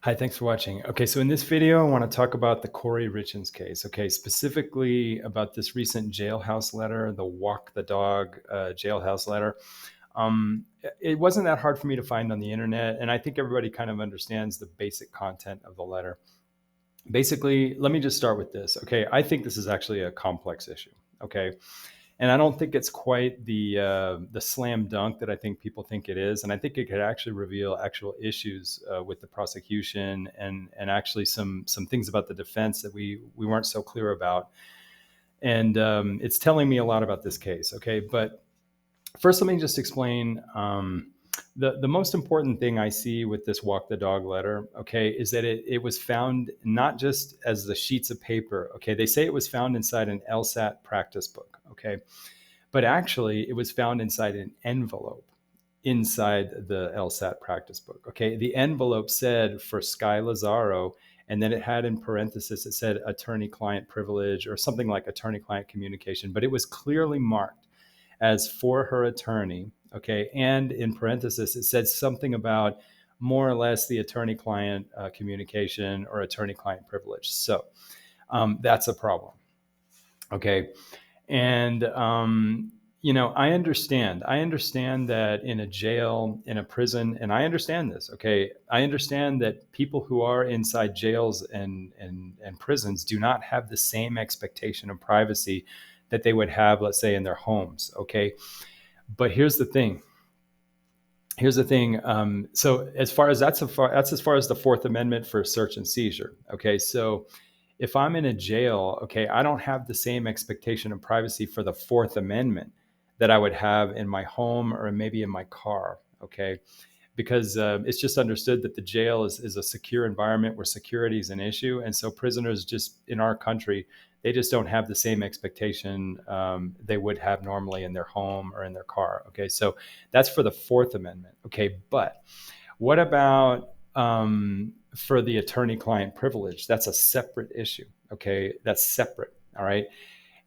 Hi, thanks for watching. Okay, so in this video, I want to talk about the KOURY Richins case. Okay, specifically about this recent jailhouse letter, the walk the dog jailhouse letter. It wasn't that hard for me to find on the internet, and I think everybody kind of understands the basic content of the letter. Basically, let me just start with this. Okay, I think this is actually a complex issue. Okay, and I don't think it's quite the slam dunk that I think people think it is. And I think it could actually reveal actual issues with the prosecution and actually some things about the defense that we weren't so clear about. And it's telling me a lot about this case. Okay, but first, let me just explain. The most important thing I see with this walk the dog letter, okay, is that it was found not just as the sheets of paper. Okay, they say it was found inside an LSAT practice book. Okay, but actually it was found inside an envelope inside the LSAT practice book. Okay, the envelope said for Sky Lazaro, and then it had in parenthesis, it said attorney-client privilege or something like attorney-client communication, but it was clearly marked as for her attorney. Okay, and in parenthesis, it said something about more or less the attorney-client communication or attorney-client privilege. So that's a problem. Okay, and I understand that in a jail, in a prison, and I understand this. Okay, I understand that people who are inside jails and prisons do not have the same expectation of privacy that they would have, let's say, in their homes. Okay, but here's the thing. So as far as that's as far as the Fourth Amendment for search and seizure. Okay, so if I'm in a jail, okay, I don't have the same expectation of privacy for the Fourth Amendment that I would have in my home or maybe in my car. Okay, because it's just understood that the jail is a secure environment where security is an issue. And so prisoners just in our country, they just don't have the same expectation they would have normally in their home or in their car. Okay, so that's for the Fourth Amendment. Okay, but what about for the attorney-client privilege? That's a separate issue. Okay, that's separate. All right.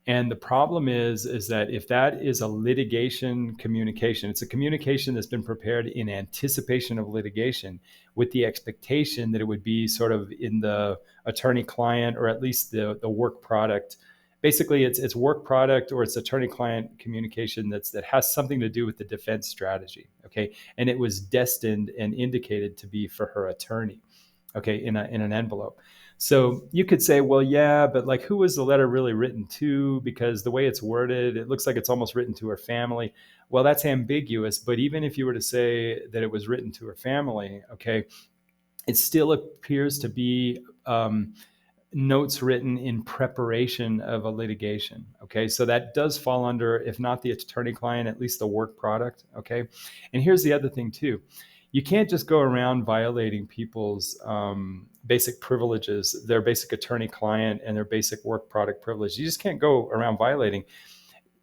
And the problem is that if that is a litigation communication, it's a communication that's been prepared in anticipation of litigation with the expectation that it would be sort of in the attorney-client or at least the work product. Basically, it's work product or it's attorney-client communication that has something to do with the defense strategy. Okay, and it was destined and indicated to be for her attorney. Okay, in an envelope. So you could say, well, yeah, but like, who was the letter really written to? Because the way it's worded, it looks like it's almost written to her family. Well, that's ambiguous. But even if you were to say that it was written to her family, okay, it still appears to be notes written in preparation of a litigation. Okay, so that does fall under, if not the attorney-client, at least the work product. Okay, and here's the other thing too. You can't just go around violating people's basic privileges, their basic attorney-client and their basic work product privilege. You just can't go around violating.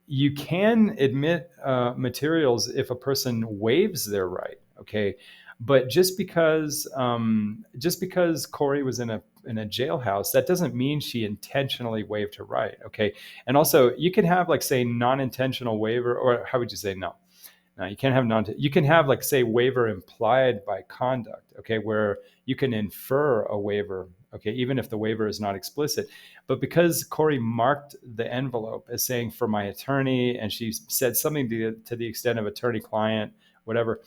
You can admit materials if a person waives their right. Okay, but just because KOURY was in a jailhouse, that doesn't mean she intentionally waived her right. Okay, and also you can have, like, say, non-intentional waiver, or how would you say? No, you can't have you can have, like, say, waiver implied by conduct. Okay, where you can infer a waiver. Okay, even if the waiver is not explicit. But because KOURY marked the envelope as saying for my attorney, and she said something to the extent of attorney-client, whatever,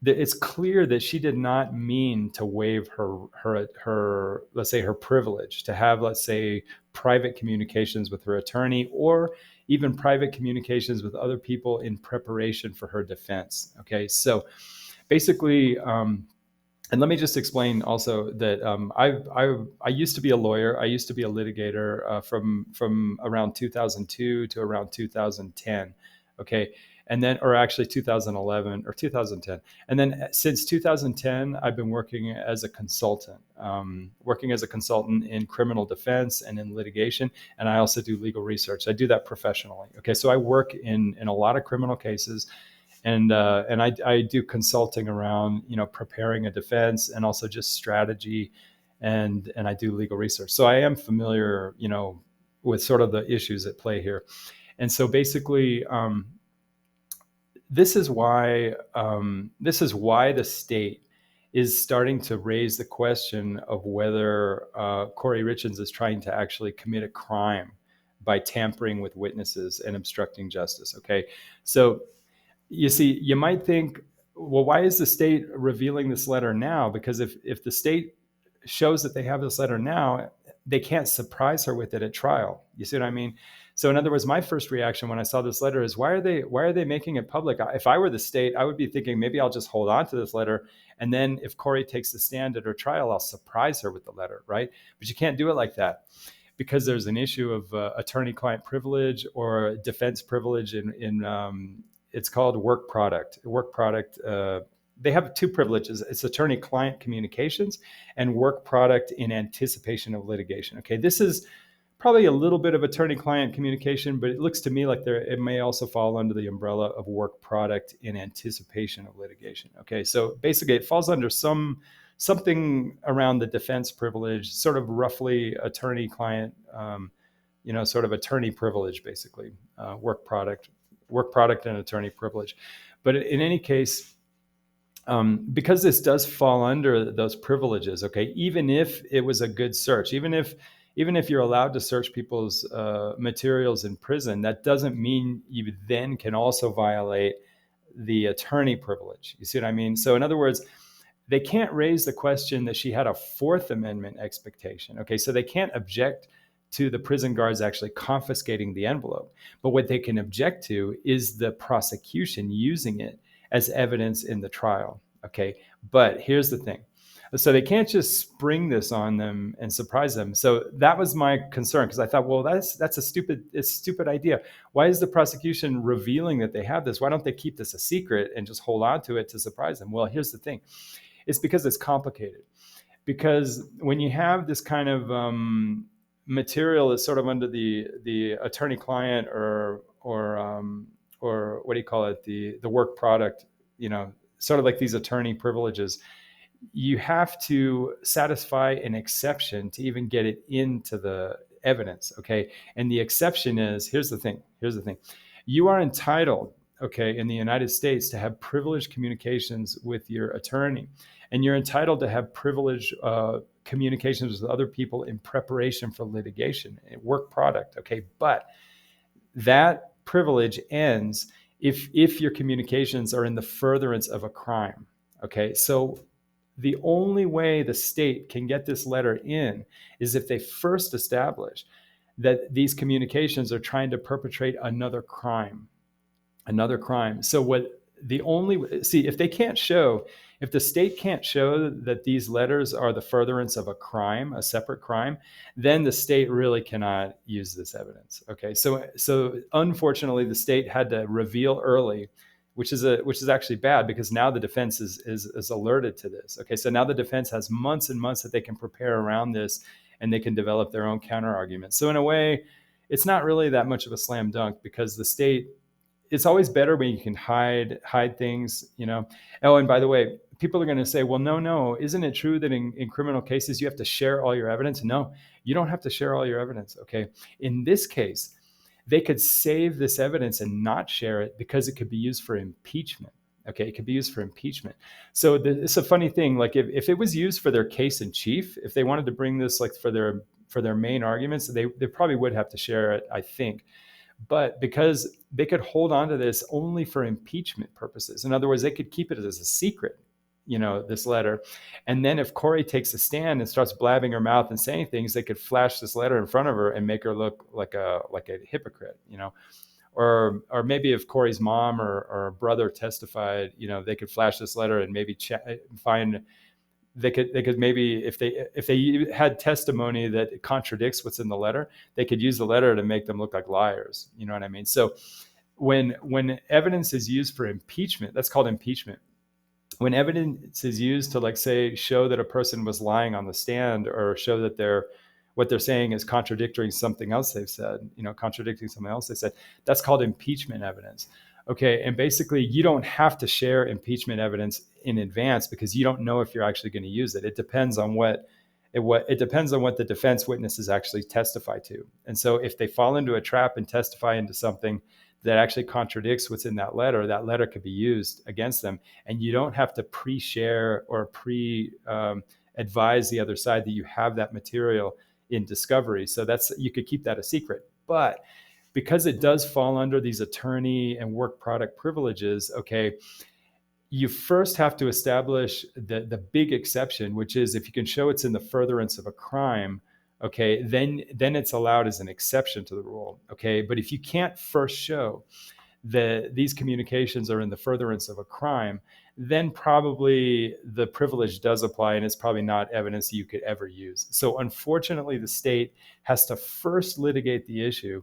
it's clear that she did not mean to waive her let's say her privilege to have, let's say, private communications with her attorney or even private communications with other people in preparation for her defense. Okay, so basically, and let me just explain also that I used to be a lawyer. I used to be a litigator from around 2002 to around 2010. Okay, and then, or actually 2011 or 2010, and then since 2010, I've been working as a consultant, in criminal defense and in litigation, and I also do legal research. I do that professionally. Okay, so I work in a lot of criminal cases. And I do consulting around, preparing a defense and also just strategy, and I do legal research. So I am familiar, with sort of the issues at play here. And so basically, this is why the state is starting to raise the question of whether KOURY RICHINS is trying to actually commit a crime by tampering with witnesses and obstructing justice. Okay, so you see, you might think, well, why is the state revealing this letter now? Because if the state shows that they have this letter now, they can't surprise her with it at trial. You see what I mean? So in other words, my first reaction when I saw this letter is, why are they making it public? If I were the state, I would be thinking, maybe I'll just hold on to this letter, and then if KOURY takes the stand at her trial, I'll surprise her with the letter, right? But you can't do it like that, because there's an issue of attorney-client privilege or defense privilege in it's called work product. Work product, they have two privileges. It's attorney-client communications and work product in anticipation of litigation. Okay, this is probably a little bit of attorney-client communication, but it looks to me like it may also fall under the umbrella of work product in anticipation of litigation. Okay, so basically it falls under something around the defense privilege, sort of roughly attorney-client, sort of attorney privilege, basically, work product and attorney privilege. But in any case, because this does fall under those privileges, okay, even if it was a good search, even if you're allowed to search people's materials in prison, that doesn't mean you then can also violate the attorney privilege. You see what I mean? So in other words, they can't raise the question that she had a Fourth Amendment expectation. Okay, so they can't object to the prison guards actually confiscating the envelope. But what they can object to is the prosecution using it as evidence in the trial. Okay, but here's the thing. So they can't just spring this on them and surprise them. So that was my concern, because I thought, well, that's a stupid idea. Why is the prosecution revealing that they have this? Why don't they keep this a secret and just hold on to it to surprise them? Well, here's the thing. It's because it's complicated. Because when you have this kind of material that's sort of under the attorney-client or what do you call it, the work product, sort of like these attorney privileges, you have to satisfy an exception to even get it into the evidence. Okay, and the exception is, here's the thing, you are entitled, okay, in the United States to have privileged communications with your attorney, and you're entitled to have privileged communications with other people in preparation for litigation, work product. Okay, but that privilege ends if your communications are in the furtherance of a crime. Okay, so the only way the state can get this letter in is if they first establish that these communications are trying to perpetrate another crime. So if the state can't show that these letters are the furtherance of a crime, a separate crime, then the state really cannot use this evidence. Okay, so unfortunately, the state had to reveal early, which is actually bad, because now the defense is alerted to this. Okay, so now the defense has months and months that they can prepare around this, and they can develop their own counter arguments. So in a way, it's not really that much of a slam dunk, because the state, it's always better when you can hide things, Oh, and by the way, people are going to say, well, no, isn't it true that in criminal cases you have to share all your evidence? No, you don't have to share all your evidence. Okay, in this case, they could save this evidence and not share it because it could be used for impeachment. Okay, it could be used for impeachment. So it's a funny thing. Like if it was used for their case in chief, if they wanted to bring this like for their main arguments, they probably would have to share it, I think. But because they could hold on to this only for impeachment purposes, in other words, they could keep it as a secret, this letter. And then if KOURY takes a stand and starts blabbing her mouth and saying things, they could flash this letter in front of her and make her look like a hypocrite, Or maybe if KOURY's mom or brother testified, they could flash this letter and maybe find. They could maybe, if they had testimony that contradicts what's in the letter, they could use the letter to make them look like liars. You know what I mean? So when evidence is used for impeachment, that's called impeachment. When evidence is used to, like, say, show that a person was lying on the stand, or show that what they're saying is contradicting something else they've said, that's called impeachment evidence. Okay, and basically you don't have to share impeachment evidence in advance, because you don't know if you're actually going to use it. It depends on what the defense witnesses actually testify to. And so if they fall into a trap and testify into something that actually contradicts what's in that letter could be used against them. And you don't have to pre-share or advise the other side that you have that material in discovery. So you could keep that a secret. But because it does fall under these attorney and work product privileges, okay, you first have to establish the big exception, which is if you can show it's in the furtherance of a crime, okay, then it's allowed as an exception to the rule, okay? But if you can't first show that these communications are in the furtherance of a crime, then probably the privilege does apply, and it's probably not evidence you could ever use. So unfortunately, the state has to first litigate the issue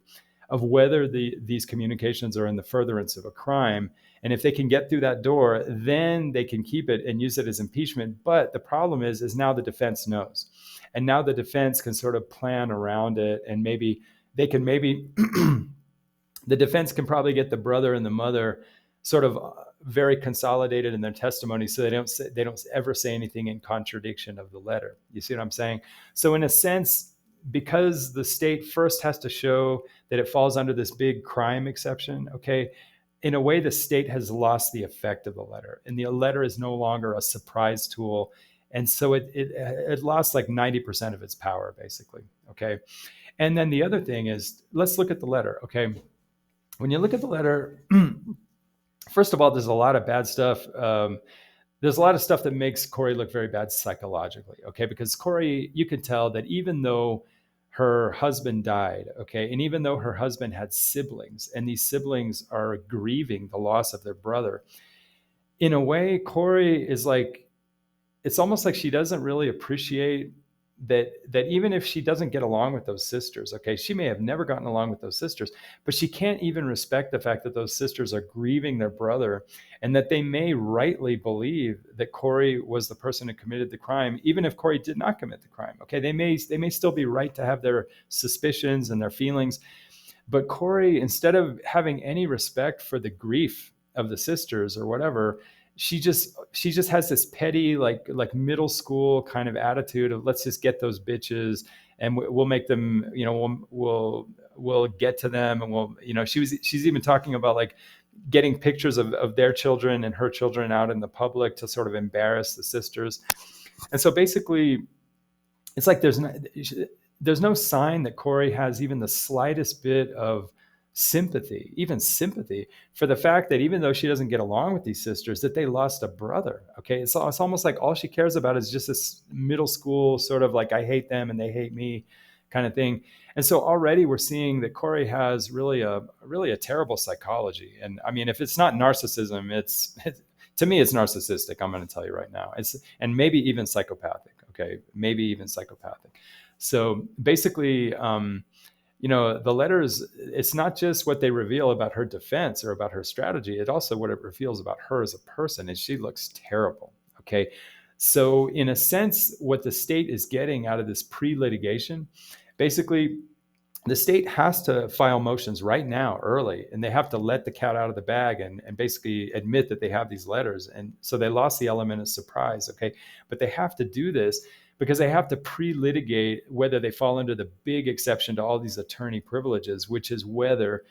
of whether these communications are in the furtherance of a crime. And if they can get through that door, then they can keep it and use it as impeachment. But the problem is now the defense knows. And now the defense can sort of plan around it, and maybe the defense can probably get the brother and the mother sort of very consolidated in their testimony, so they don't ever say anything in contradiction of the letter. You see what I'm saying? So in a sense, because the state first has to show that it falls under this big crime exception, okay, in a way, the state has lost the effect of the letter, and the letter is no longer a surprise tool. And so it lost like 90% of its power, basically, okay? And then the other thing is, let's look at the letter, okay? When you look at the letter, first of all, there's a lot of bad stuff. There's a lot of stuff that makes KOURY look very bad psychologically, okay? Because KOURY, you can tell that even though her husband died, okay, and even though her husband had siblings, and these siblings are grieving the loss of their brother, in a way, KOURY is like, it's almost like she doesn't really appreciate that even if she doesn't get along with those sisters, okay, she may have never gotten along with those sisters, but she can't even respect the fact that those sisters are grieving their brother, and that they may rightly believe that KOURY was the person who committed the crime, even if KOURY did not commit the crime. Okay, they may still be right to have their suspicions and their feelings, but KOURY, instead of having any respect for the grief of the sisters or whatever, she just has this petty like middle school kind of attitude of, let's just get those bitches and we'll make them, we'll get to them, and she's even talking about like getting pictures of their children and her children out in the public to sort of embarrass the sisters. And so basically it's like there's no sign that KOURY has even the slightest bit of sympathy for the fact that even though she doesn't get along with these sisters, that they lost a brother. Okay, it's almost like all she cares about is just this middle school sort of like, I hate them and they hate me kind of thing. And so already we're seeing that KOURY has really a terrible psychology. And I mean, if it's not narcissism, to me, it's narcissistic. I'm going to tell you right now. And maybe even psychopathic. Okay, maybe even psychopathic. So basically, the letters, it's not just what they reveal about her defense or about her strategy, it also what it reveals about her as a person, and she looks terrible, okay? So in a sense, what the state is getting out of this pre-litigation, basically, the state has to file motions right now, early, and they have to let the cat out of the bag and basically admit that they have these letters. And so they lost the element of surprise, okay? But they have to do this because they have to pre-litigate whether they fall under the big exception to all these attorney privileges, which is whether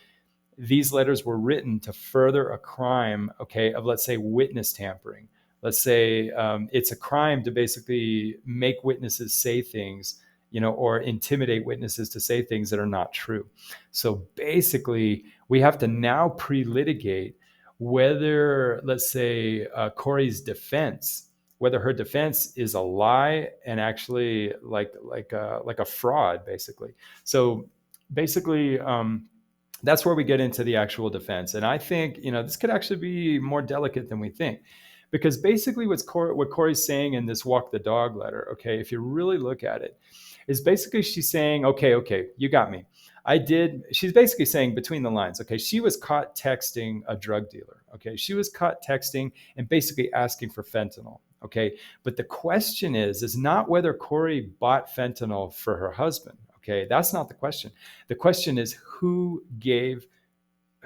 these letters were written to further a crime, okay, of, let's say, witness tampering. Let's say it's a crime to basically make witnesses say things, or intimidate witnesses to say things that are not true. So basically, we have to now pre-litigate whether, let's say, KOURY's defense, whether her defense is a lie and actually like a fraud, basically. So basically, that's where we get into the actual defense. And I think, this could actually be more delicate than we think, because basically what KOURY's saying in this walk the dog letter, okay, if you really look at it, is basically she's saying, okay, you got me. She's basically saying between the lines, okay, she was caught texting a drug dealer. Okay, she was caught texting and basically asking for fentanyl. Okay, but the question is not whether KOURY bought fentanyl for her husband. Okay, that's not the question. The question is who gave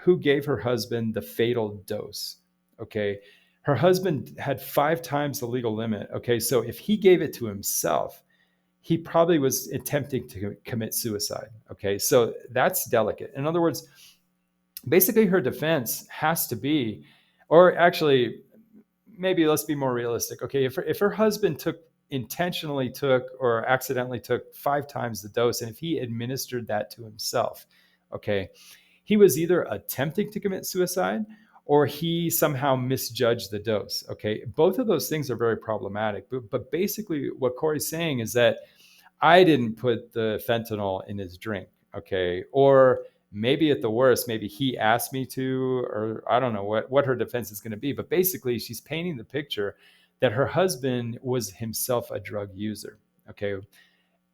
her husband the fatal dose. Okay, her husband had 5 times the legal limit. Okay, so if he gave it to himself, he probably was attempting to commit suicide. Okay, so that's delicate. In other words, basically her defense has to be, or actually, maybe let's be more realistic. Okay, if her husband intentionally took or accidentally took 5 times the dose, and if he administered that to himself, okay, he was either attempting to commit suicide or he somehow misjudged the dose. Okay, both of those things are very problematic. But basically, what Corey's saying is that I didn't put the fentanyl in his drink. Okay, or maybe at the worst, maybe he asked me to, or I don't know what her defense is going to be. But basically, she's painting the picture that her husband was himself a drug user. Okay,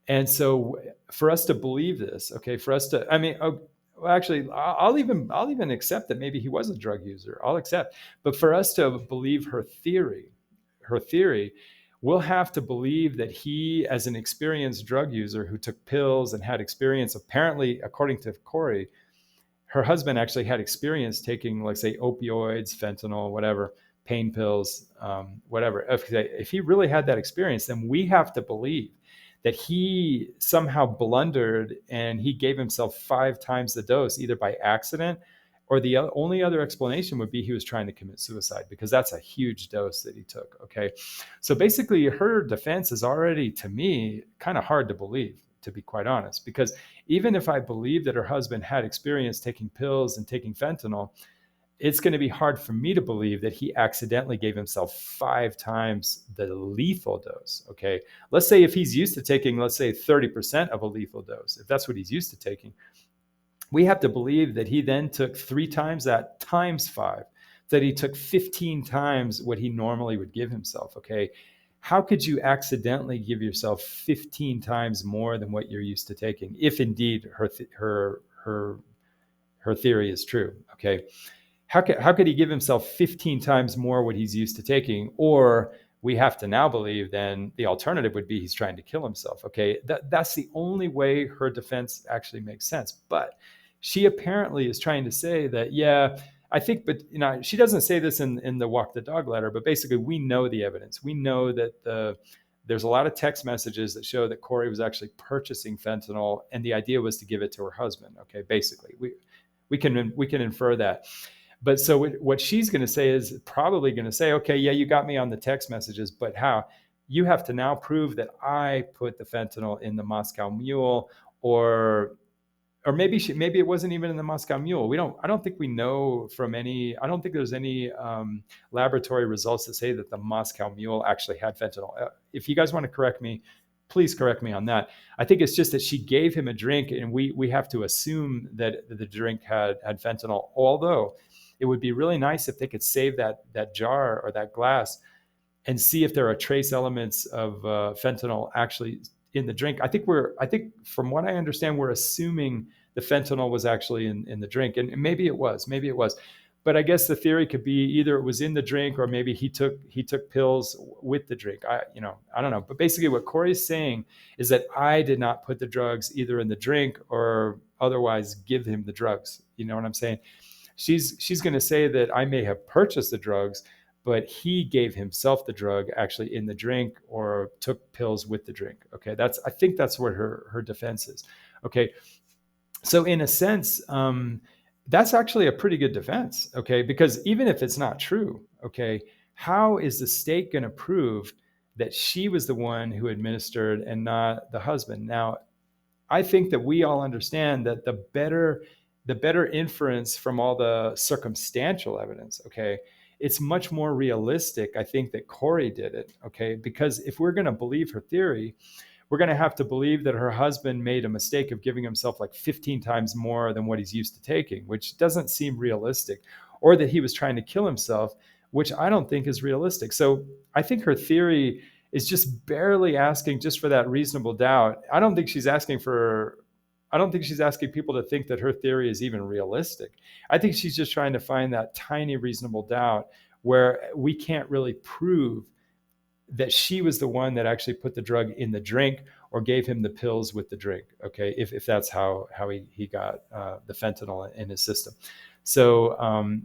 and so for us to believe this, okay, for us to, I mean, well, actually, I'll even accept that maybe he was a drug user. I'll accept, but for us to believe her theory, we'll have to believe that he, as an experienced drug user who took pills and had experience, apparently, according to Corey, her husband actually had experience taking, like, say, opioids, fentanyl, whatever, pain pills, whatever. If he really had that experience, then we have to believe that he somehow blundered and he gave himself 5 times the dose, either by accident, or the only other explanation would be he was trying to commit suicide, because that's a huge dose that he took. Okay, so basically her defense is already, to me, kind of hard to believe, to be quite honest, because even if I believe that her husband had experience taking pills and taking fentanyl, it's going to be hard for me to believe that he accidentally gave himself 5 times the lethal dose. Okay, let's say if he's used to taking, let's say, 30% of a lethal dose, if that's what he's used to taking, we have to believe that he then took 3 times that times 5, that he took 15 times what he normally would give himself. Okay, how could you accidentally give yourself 15 times more than what you're used to taking, if indeed her theory is true? Okay, how could he give himself 15 times more what he's used to taking? Or we have to now believe then the alternative would be he's trying to kill himself. Okay, that's the only way her defense actually makes sense. But she apparently is trying to say that, yeah, I think, but she doesn't say this in the Walk the Dog letter, but basically we know the evidence. We know that there's a lot of text messages that show that Corey was actually purchasing fentanyl, and the idea was to give it to her husband. Okay, basically we can infer that. But so what she's going to say is probably going to say, okay, yeah, you got me on the text messages, but how? You have to now prove that I put the fentanyl in the Moscow Mule, or maybe it wasn't even in the Moscow Mule. I don't think we know from any. I don't think there's any laboratory results that say that the Moscow Mule actually had fentanyl. If you guys want to correct me, please correct me on that. I think it's just that she gave him a drink, and we have to assume that the drink had fentanyl. Although it would be really nice if they could save that jar or that glass and see if there are trace elements of fentanyl actually in the drink. I think from what I understand, we're assuming the fentanyl was actually in the drink, and maybe it was. But I guess the theory could be either it was in the drink, or maybe he took pills with the drink. I don't know. But basically what Corey's saying is that I did not put the drugs either in the drink or otherwise give him the drugs. You know what I'm saying? She's going to say that I may have purchased the drugs, but he gave himself the drug actually in the drink, or took pills with the drink. Okay, I think that's what her defense is. Okay, so in a sense, that's actually a pretty good defense. Okay, because even if it's not true, okay, how is the state going to prove that she was the one who administered and not the husband? Now, I think that we all understand that the better inference from all the circumstantial evidence, okay, it's much more realistic, I think, that Corey did it, okay? Because if we're going to believe her theory, we're going to have to believe that her husband made a mistake of giving himself like 15 times more than what he's used to taking, which doesn't seem realistic, or that he was trying to kill himself, which I don't think is realistic. So I think her theory is just barely asking just for that reasonable doubt. I don't think she's asking people to think that her theory is even realistic. I think she's just trying to find that tiny reasonable doubt where we can't really prove that she was the one that actually put the drug in the drink or gave him the pills with the drink. Okay, if that's how he got the fentanyl in his system. So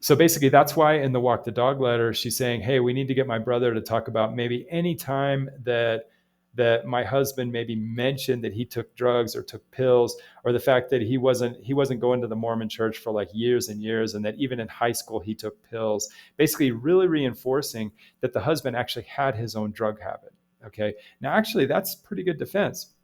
so basically that's why in the Walk the Dog letter she's saying, hey, we need to get my brother to talk about maybe any time that that my husband maybe mentioned that he took drugs or took pills, or the fact that he wasn't going to the Mormon church for like years and years, and that even in high school he took pills, basically really reinforcing that the husband actually had his own drug habit. Okay, now actually that's pretty good defense.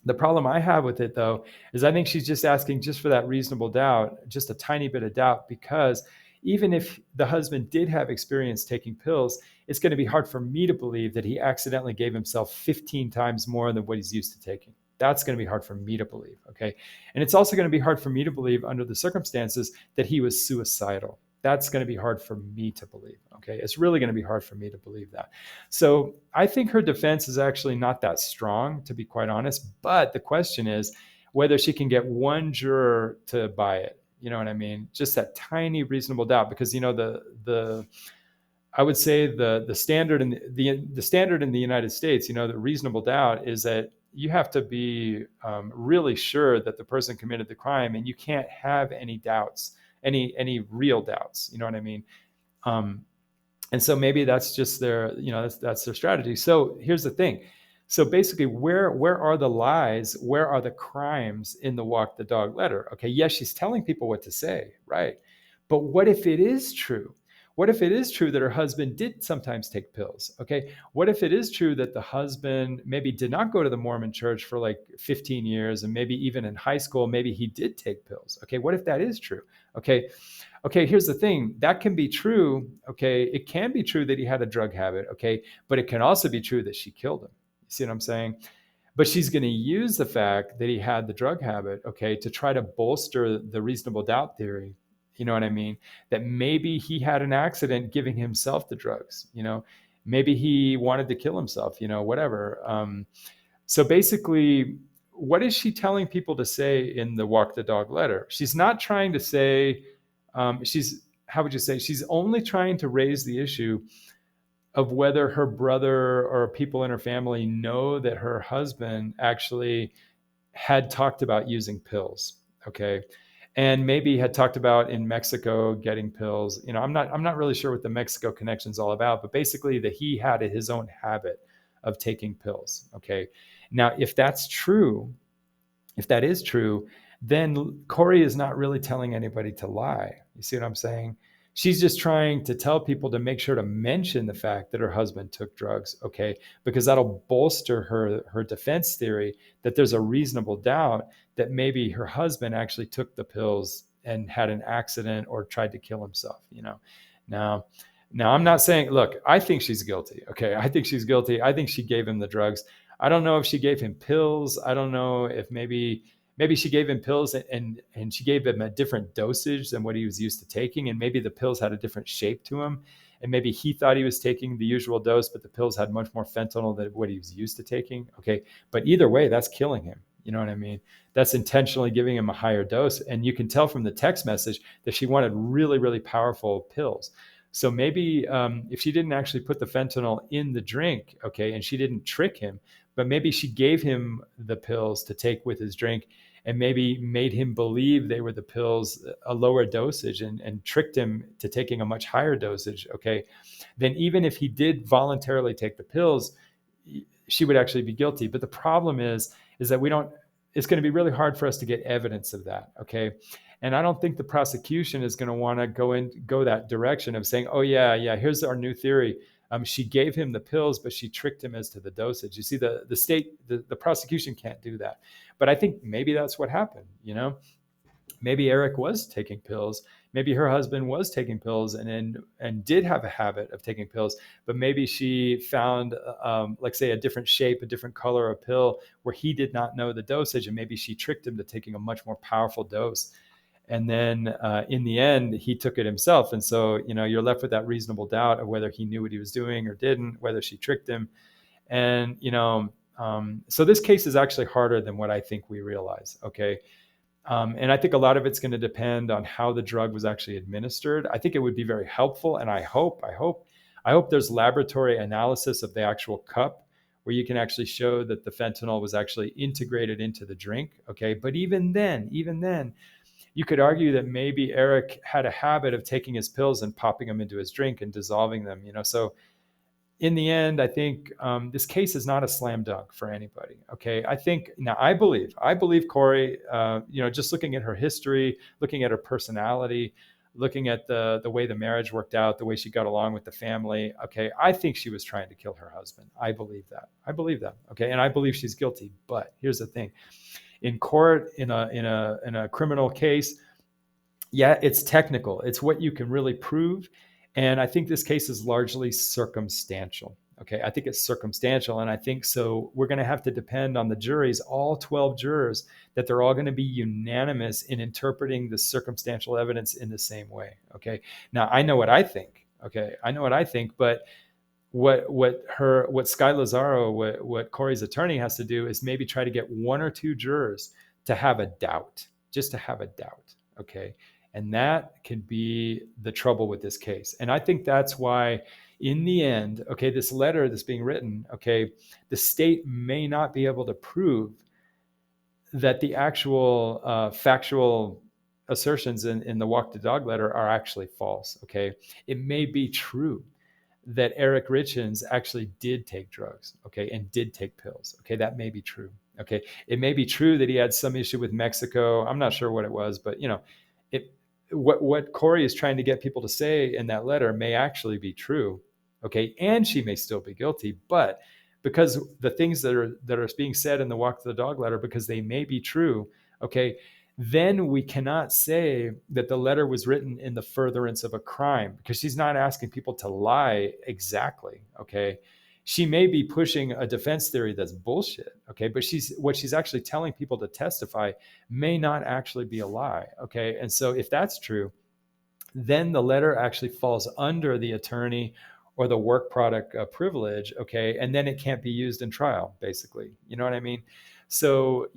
The problem I have with it, though, is I think she's just asking just for that reasonable doubt, just a tiny bit of doubt, because even if the husband did have experience taking pills, it's going to be hard for me to believe that he accidentally gave himself 15 times more than what he's used to taking. That's going to be hard for me to believe. Okay. And it's also going to be hard for me to believe under the circumstances that he was suicidal. That's going to be hard for me to believe. Okay. It's really going to be hard for me to believe that. So I think her defense is actually not that strong, to be quite honest. But the question is whether she can get one juror to buy it. You know what I mean? Just that tiny reasonable doubt, because, you know, the I would say the standard in the standard in the United States, you know, the reasonable doubt is that you have to be really sure that the person committed the crime, and you can't have any doubts, any real doubts. You know what I mean? Um, and so maybe that's just their, you know, that's their strategy. So here's the thing. So basically, where are the lies? Where are the crimes in the walk the dog letter? Okay, yes, she's telling people what to say, right? But what if it is true? What if it is true that her husband did sometimes take pills? Okay, what if it is true that the husband maybe did not go to the Mormon church for like 15 years, and maybe even in high school, maybe he did take pills? Okay, what if that is true? Okay, here's the thing. That can be true. Okay, it can be true that he had a drug habit. Okay, but it can also be true that she killed him. You see what I'm saying? But she's going to use the fact that he had the drug habit, okay, to try to bolster the reasonable doubt theory. You know what I mean? That maybe he had an accident giving himself the drugs. You know, maybe he wanted to kill himself. You know, whatever. So basically, what is she telling people to say in the walk the dog letter? She's not trying to say. She's, how would you say? She's only trying to raise the issue of whether her brother or people in her family know that her husband actually had talked about using pills. Okay. And maybe had talked about in Mexico getting pills. You know, I'm not really sure what the Mexico connection is all about, but basically that he had his own habit of taking pills. Okay. Now, if that's true, if that is true, then KOURY is not really telling anybody to lie. You see what I'm saying? She's just trying to tell people to make sure to mention the fact that her husband took drugs, okay? Because that'll bolster her defense theory that there's a reasonable doubt that maybe her husband actually took the pills and had an accident or tried to kill himself, you know? Now, I'm not saying, look, I think she's guilty, okay? I think she's guilty. I think she gave him the drugs. I don't know if she gave him pills. I don't know if maybe she gave him pills and she gave him a different dosage than what he was used to taking, and maybe the pills had a different shape to him, and maybe he thought he was taking the usual dose, but the pills had much more fentanyl than what he was used to taking. Okay, but either way, that's killing him. You know what I mean? That's intentionally giving him a higher dose, and you can tell from the text message that she wanted really, really powerful pills. So maybe if she didn't actually put the fentanyl in the drink, okay, and she didn't trick him, but maybe she gave him the pills to take with his drink, and maybe made him believe they were the pills, a lower dosage, and tricked him to taking a much higher dosage, okay, then even if he did voluntarily take the pills, she would actually be guilty. But the problem is that we don't, it's going to be really hard for us to get evidence of that, okay? And I don't think the prosecution is going to want to go that direction of saying, oh yeah, here's our new theory. She gave him the pills, but she tricked him as to the dosage. You see, the prosecution can't do that. But I think maybe that's what happened, you know? Maybe Eric was taking pills. Maybe her husband was taking pills and did have a habit of taking pills, but maybe she found, like say, a different shape, a different color of pill where he did not know the dosage, and maybe she tricked him to taking a much more powerful dose. And then in the end, he took it himself. And so, you know, you're left with that reasonable doubt of whether he knew what he was doing or didn't, whether she tricked him. And, you know, so this case is actually harder than what I think we realize. Okay. And I think a lot of it's going to depend on how the drug was actually administered. I think it would be very helpful. And I hope there's laboratory analysis of the actual cup where you can actually show that the fentanyl was actually integrated into the drink. Okay. But even then, you could argue that maybe Eric had a habit of taking his pills and popping them into his drink and dissolving them, you know. So in the end, I think this case is not a slam dunk for anybody. Okay, I think now I believe Corey. Just looking at her history, looking at her personality, looking at the way the marriage worked out, the way she got along with the family. Okay, I think she was trying to kill her husband. I believe that. I believe that. Okay, and I believe she's guilty. But here's the thing: in court, in a criminal case, yeah, it's technical. It's what you can really prove. And I think this case is largely circumstantial. Okay. I think it's circumstantial. And I think so we're going to have to depend on the juries, all 12 jurors, that they're all going to be unanimous in interpreting the circumstantial evidence in the same way. Okay. Now I know what I think. Okay. I know what I think, but what Sky Lazaro, what Corey's attorney has to do is maybe try to get one or two jurors to have a doubt, just to have a doubt. Okay. And that can be the trouble with this case. And I think that's why, in the end, okay, this letter that's being written, okay, the state may not be able to prove that the actual factual assertions in the walk the dog letter are actually false. Okay. It may be true that Eric Richins actually did take drugs, okay, and did take pills. Okay, that may be true. Okay, it may be true that he had some issue with Mexico. I'm not sure what it was, but it what Corey is trying to get people to say in that letter may actually be true. Okay, and she may still be guilty, but because the things that are being said in the walk the dog letter, because they may be true, okay, then we cannot say that the letter was written in the furtherance of a crime, because she's not asking people to lie exactly. Okay. She may be pushing a defense theory that's bullshit. Okay. But what she's actually telling people to testify may not actually be a lie. Okay. And so if that's true, then the letter actually falls under the attorney or the work product privilege. Okay. And then it can't be used in trial, basically. You know what I mean? So,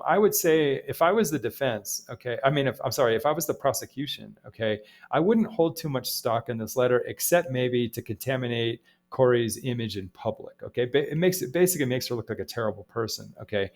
I would say if I was the defense, okay, if I was the prosecution, okay, I wouldn't hold too much stock in this letter, except maybe to contaminate Corey's image in public. Okay. It basically makes her look like a terrible person. Okay.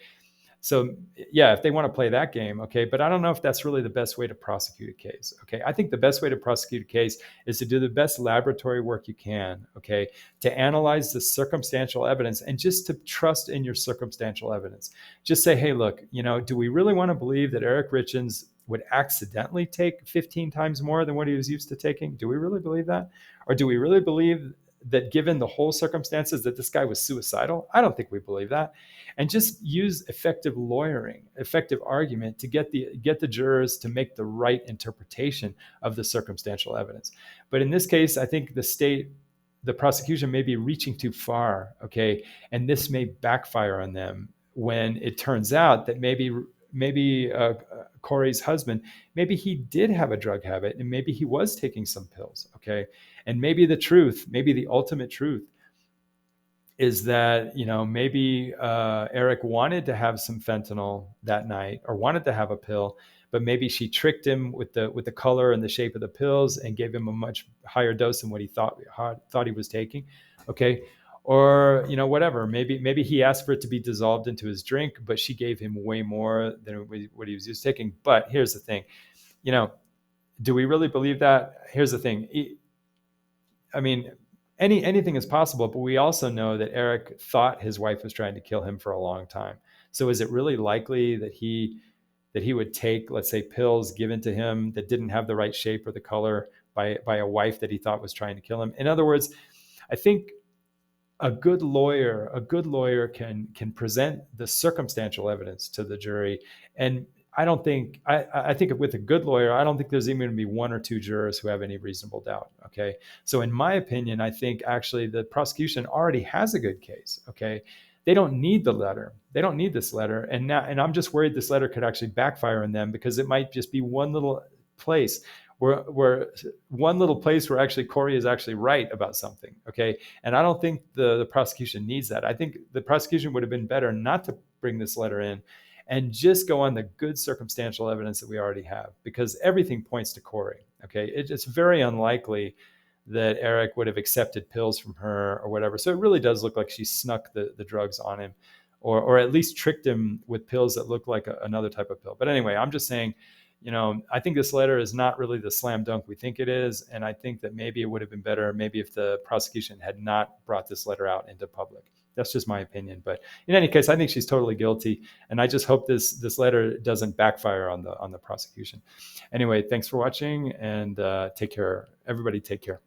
So yeah, if they want to play that game, okay, but I don't know if that's really the best way to prosecute a case. Okay, I think the best way to prosecute a case is to do the best laboratory work you can. Okay, to analyze the circumstantial evidence and just to trust in your circumstantial evidence. Just say, hey, look, do we really want to believe that Eric Richins would accidentally take 15 times more than what he was used to taking? Do we really believe that? Or do we really believe that given the whole circumstances that this guy was suicidal? I don't think we believe that. And just use effective lawyering, effective argument to get the jurors to make the right interpretation of the circumstantial evidence. But in this case, I think the prosecution may be reaching too far, okay? And this may backfire on them when it turns out that maybe Corey's husband, maybe he did have a drug habit and maybe he was taking some pills, okay? And maybe the ultimate truth is that, maybe Eric wanted to have some fentanyl that night or wanted to have a pill, but maybe she tricked him with the color and the shape of the pills and gave him a much higher dose than what he thought he was taking. Okay. Or, whatever, maybe he asked for it to be dissolved into his drink, but she gave him way more than what he was used to taking. But here's the thing, do we really believe that? Here's the thing. I mean, anything is possible, but we also know that Eric thought his wife was trying to kill him for a long time. So is it really likely that he would take, let's say, pills given to him that didn't have the right shape or the color by a wife that he thought was trying to kill him? In other words, I think a good lawyer can present the circumstantial evidence to the jury. And I think with a good lawyer, I don't think there's even going to be one or two jurors who have any reasonable doubt. Okay. So in my opinion, I think actually the prosecution already has a good case. Okay. They don't need the letter. They don't need this letter. And I'm just worried this letter could actually backfire on them, because it might just be one little place where actually Corey is actually right about something. Okay. And I don't think the prosecution needs that. I think the prosecution would have been better not to bring this letter in and just go on the good circumstantial evidence that we already have, because everything points to Corey. Okay. It's very unlikely that Eric would have accepted pills from her or whatever. So it really does look like she snuck the drugs on him, or at least tricked him with pills that look like another type of pill. But anyway, I'm just saying, I think this letter is not really the slam dunk we think it is. And I think that maybe it would have been better maybe if the prosecution had not brought this letter out into public. That's just my opinion. But in any case, I think she's totally guilty. And I just hope this letter doesn't backfire on the prosecution. Anyway, thanks for watching, and take care. Everybody take care.